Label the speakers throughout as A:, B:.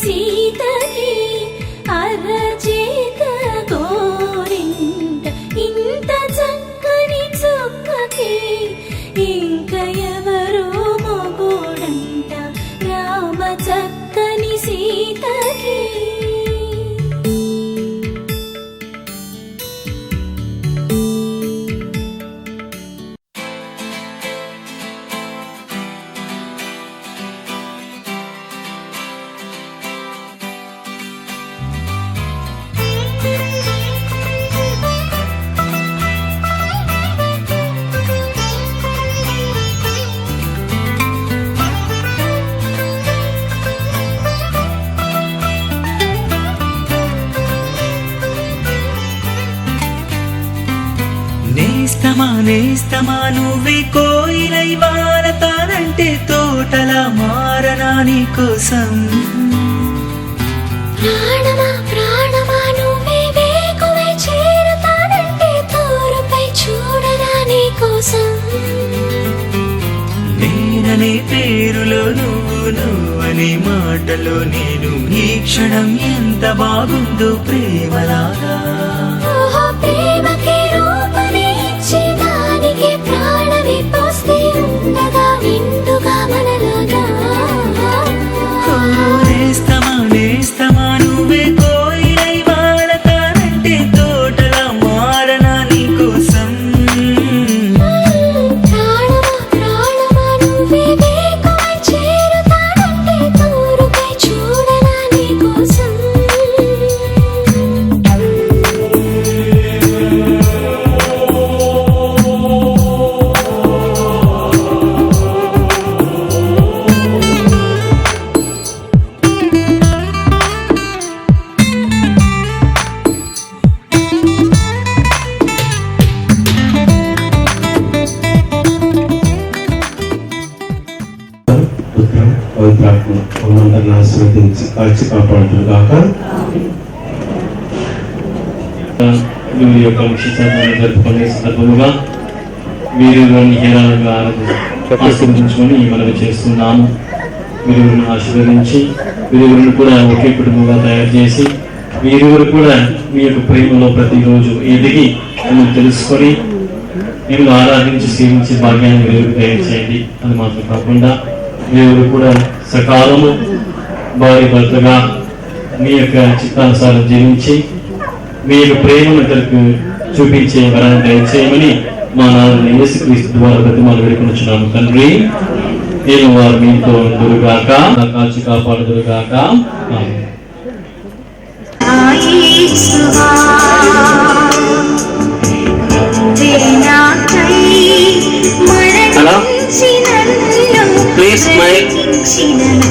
A: సీతకి అరచేత కోరింట ఇంత చక్కని చుక్కకి ఇంక ఎవరో మొగుడంట రామ చక్కని సీతకి.
B: నేస్తమా నువ్వే కోయిలై వారతానంటే తోటలా మారనా నీ కోసం.
A: ప్రాణమా ప్రాణమా నువ్వే వేకువై చేరతానంటే తోరుపై చూడనా నీ కోసం.
B: నేననే పేరులో నువ్వనే మాటలో నేను ఈ క్షణం ఎంత బాగుందో ప్రేమలాగా.
A: ప్రేమకి రూపమే ఇచ్చి దానికి ప్రాణమే పోస్తే ఉండగా నిండుగా మనలాగా.
B: నేస్తమా నువ్వే కోయిలై వారతానంటే తోటలా మారనా నీ కోసం.
A: ప్రాణమా ప్రాణమా నువ్వే వేకువై చేరతానంటే తోరుపై చూడనా నీ కోసం.
C: మనందరిని ఆశీర్వదించి కాల్చి కాపాడుతుంది కాక. వీరి యొక్క విశేషాలను జరుపుకునే సందర్భముగా వీరిని హేరాళంగా ఆశీర్వదించుకొని మనవి చేస్తున్నాము. వీరిని ఆశీర్వదించి వీరిని కూడా ఒకే కుటుంబంగా తయారు చేసి వీరివరు కూడా మీ యొక్క ప్రేమలో ప్రతిరోజు ఎదిగి మిమ్మల్ని తెలుసుకొని మిమ్మల్ని ఆరాధించి సేవించే భాగ్యాన్ని వీరికి దయచేయండి. అది మాత్రం కాకుండా వీరు కూడా సకాలము భార్య భర్తగా మీ యొక్క చిత్తానుసారం జీవించి మీ యొక్క ప్రేమను ఇతరులకు చూపించే వరాన్ని దయచేయమని మా నాన్న యేసుక్రీస్తు ద్వారా బ్రతిమాలు వేడుకొనుచున్నాము తండ్రి. నేను వారు మీతో ఉందురుగాక, కాచి కాపాడుదురుగాక.
D: Hello? Please smile.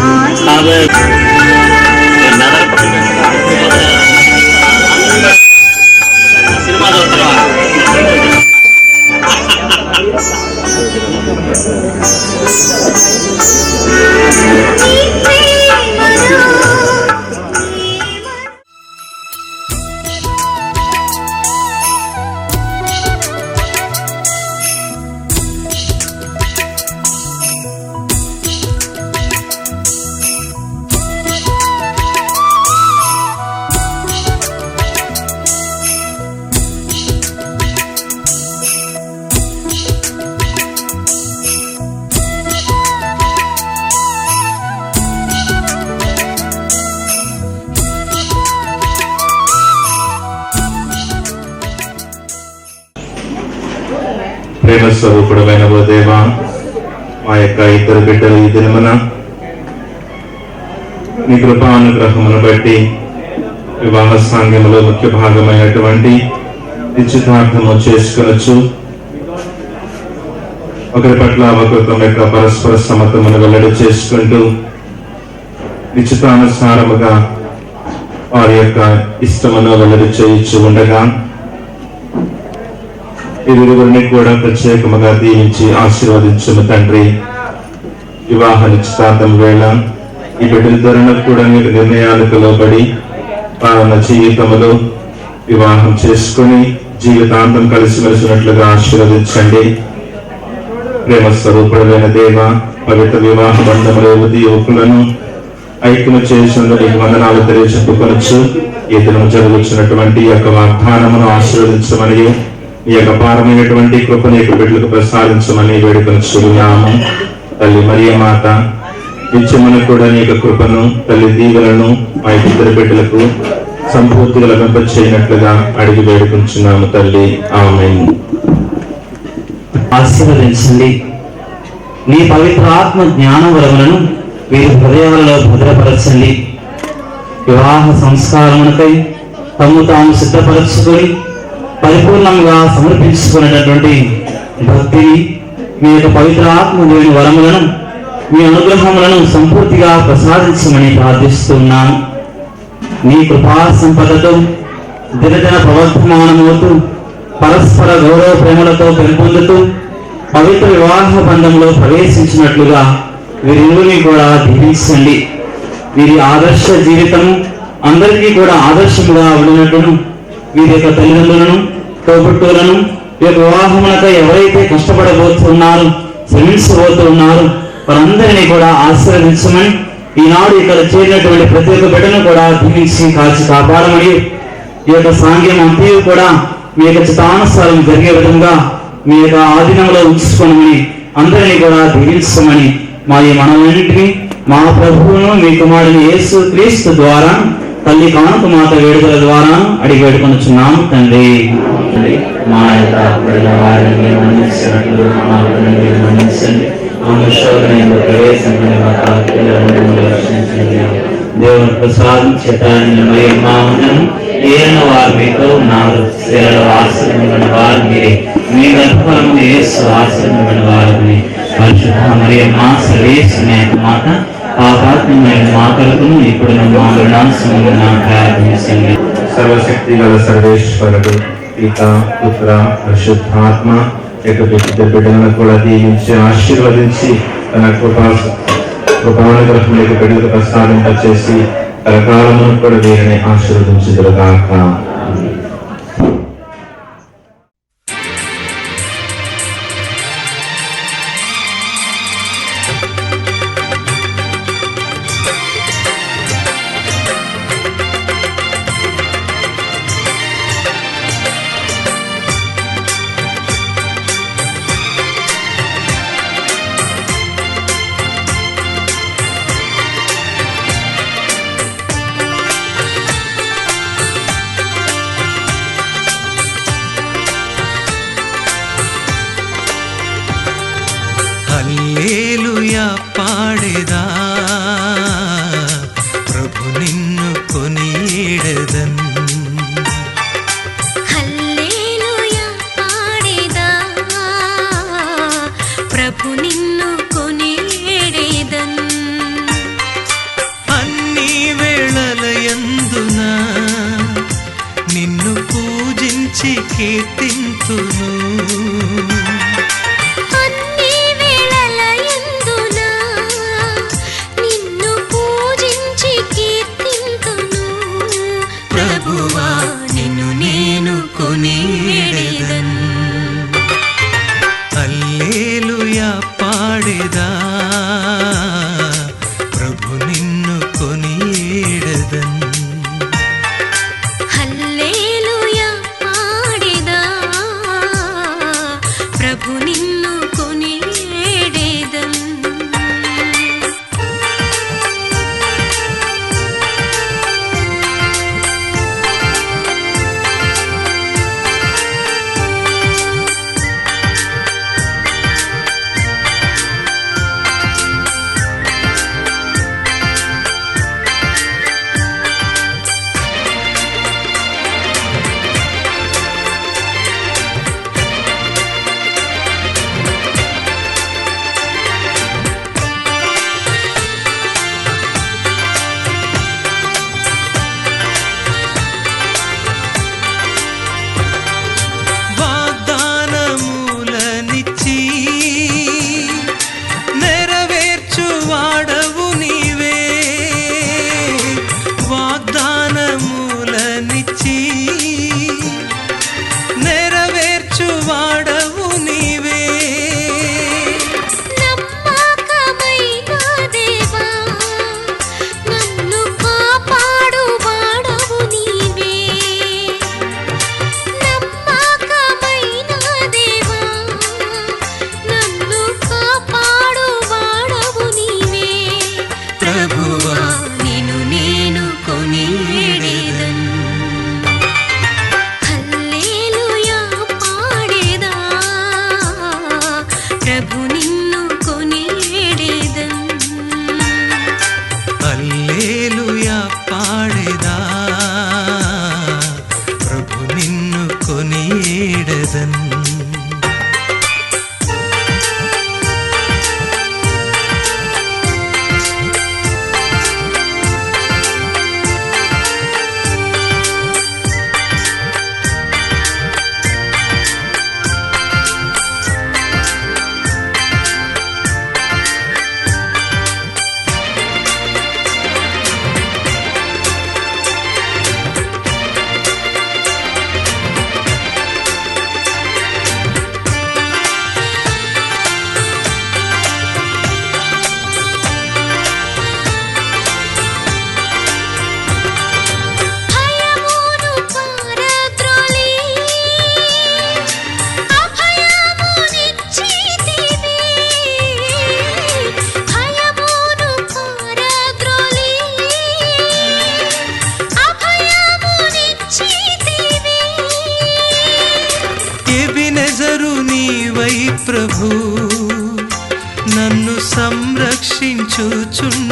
D: Have another cinema
C: ప్రేమ స్వరూపుడమైన ఓ దేవా, మా యొక్క ఇద్దరు బిడ్డలు ఈ దినమున నీ కృపానుగ్రహమును బట్టి వివాహ సాంగ్యములో ముఖ్య భాగమైనటువంటి నిశ్చితార్థము చేసుకొనొచ్చు. ఒకరి పట్ల ఒకరి యొక్క పరస్పర సమత్వమును వెల్లడి చేసుకుంటూ నిశ్చితానుసారముగా వారి యొక్క ఇష్టమును వెల్లడి చేయించి ఉండగా ఇరువురిని కూడా ప్రత్యేకముగా దీవించి ఆశీర్వదించుము తండ్రి. వివాహ నిశ్చితార్థం వేళ ఈ బిడ్డలిద్దరును కూడా మీరు నిర్ణయాలకు లోబడి వారి జీవితములో వివాహం చేసుకుని జీవితాంతం కలిసిమెలిసినట్లుగా ఆశీర్వదించండి. ప్రేమ స్వరూపుడైన దేవ, పవిత్ర వివాహ బంధముల యువకులను
E: ఐక్యము చేసినందుకు నీకు వందనాలు తెలియచెప్పుకొనొచ్చు. ఈ దినం జరుగుతున్నటువంటి ఈ యొక్క వాగ్దానమును ఆశీర్వదించమని, ఈ యొక్క పారమైనటువంటి కృప నీకు బిడ్డలకు ప్రసాదించమని వేడుకొనుచున్నాము. తల్లి మరియ మాత నిత్యమును కూడా నీ యొక్క కృపను, తల్లి దీవెలను మా ఇద్దరు బిడ్డలకు సంపూర్తిగా లభింపచేయనట్లుగా అడిగి వేడుకుంటున్నాము తల్లి. ఆమేన్.
F: ఆశీర్వదించండి. నీ పవిత్ర ఆత్మ జ్ఞాన వరములను వీరి హృదయాలలో భద్రపరచండి. వివాహ సంస్కారమునకై తమ్ము తాము సిద్ధపరచుకొని పరిపూర్ణంగా సమర్పించుకునేటటువంటి భక్తిని, మీ యొక్క పవిత్ర ఆత్మ లేని వరములను, మీ అనుగ్రహములను సంపూర్తిగా ప్రసాదించమని ప్రార్థిస్తున్నాను. నీ కృపా సంపదతో దినదిన ప్రవర్ధమానమవుతూ పరస్పర గౌరవ ప్రేమలతో పెంపొందుతూ పవిత్ర వివాహ బంధంలో ప్రవేశించినట్లుగా వీరిరువుని కూడా దీవించండి. వీరి ఆదర్శ జీవితం అందరికీ కూడా ఆదర్శముగా ఉండినట్లును, వీరి యొక్క తల్లిదండ్రులను, తోబుట్టువులను ఈ యొక్క వివాహములకై ఎవరైతే కష్టపడబోతున్నారో, శ్రమించబోతున్నారు, వారందరినీ కూడా ఆశీర్వదించమని, ఈనాడు ఇక్కడ చేరినటువంటి ప్రతి ఒక్క బిడ్డను కూడా దీవించి కాల్చి కాపాడమని, ఈ యొక్క సాంగ్యం అంతయు కూడా మీ యొక్క చిత్తానుసారం జరిగే విధంగా మీ యొక్క ఆధీనంలో ఉంచుకోమని, అందరినీ కూడా దీవించమని మా ఈ మనవన్నింటినీ మా ప్రభువును మీ కుమారుని యేసు క్రీస్తు ద్వారా తల్లి కానుక మాత వేడుకల ద్వారా అడిగి వేడుకొనుచున్నాము తండ్రి.
C: మా యొక్క వారిని మీరు మన్నించినట్లు మా మీరు మన్నించండి. దేవుని ప్రసాదం చేతాన్ని మరియు మా ఉన్నను ఏన వారు మీతో ఉన్నారు. స్త్రీలలో ఆశ్రమమైన వారు మీరే, మీ గర్భఫలము యేసు ఆశ్రమమైన వారిని. పరిశుద్ధ మరియు మా సర్వేశ్వరుని యొక్క మాట పాపాత్మైన మా కొరకును ఇప్పుడు మా మరణాంశమున ప్రార్థించండి.
E: సర్వశక్తి గల సర్వేశ్వరుడు పిత, పుత్ర, పరిశుద్ధాత్మ యొక్క బిడ్డలను కూడా దీవించి ఆశీర్వదించి తన కృపానుగ్రహం యొక్క బిడ్డలకు ప్రసాదింపచేసి కలకాలమును కూడా వీరిని ఆశీర్వదించుదురుగాక.
G: హల్లెలూయా పాడేదా, ప్రభు నిన్ను కొనియేడెదన్.
A: హల్లెలూయా పాడేదా, ప్రభు నిన్ను కొనియేడెదన్.
G: అన్ని వేళలయందున నిన్ను పూజించి కీర్తింతును. ప్రభువా నిన్ను నేను కొనియేడెదన్. హల్లెలూయా పాడేదా, ప్రభు నిన్ను కొనియేడెదన్.
A: హల్లెలూయా పాడేదా,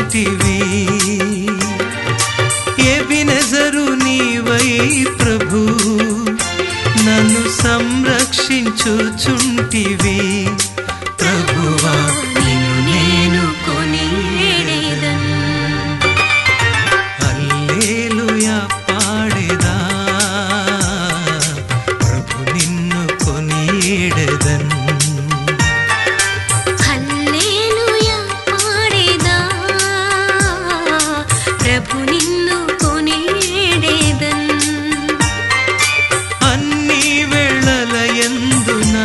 G: చేర్చుచుంటివి. ఎబినెజరు నీవై ప్రభు నన్ను సంరక్షించుచుంటివి. ప్రభువా
A: నిన్ను నేను కొనియాడేదను.
G: హల్లెలూయా పాడేదా ప్రభు నిన్ను కొనియాడెదన్.
A: హల్లెలూయా పాడేదా ప్రభు నిన్ను కొనియాడేదను.
G: అన్ని వేళలయందున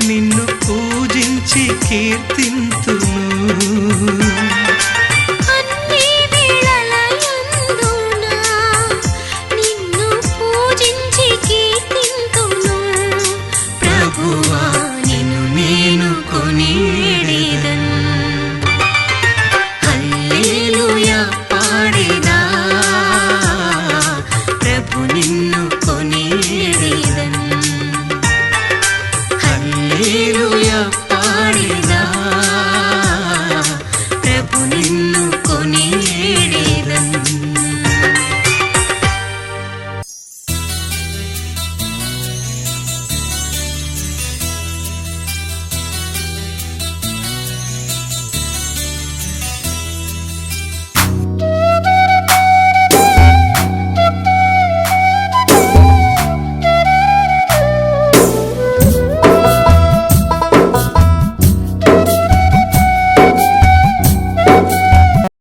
G: నిన్ను పూజించి కీర్తింతును.
A: అన్ని వేళలయందున నిన్ను పూజించి కీర్తింతును. ప్రభువా నిన్ను నేను కొనియాడేదను. హల్లెలూయా పాడేదా ప్రభు నిన్ను కొనియాడేదను. హల్లెలూయా పాడేదా ప్రభు నిన్ను కొనియాడేదను.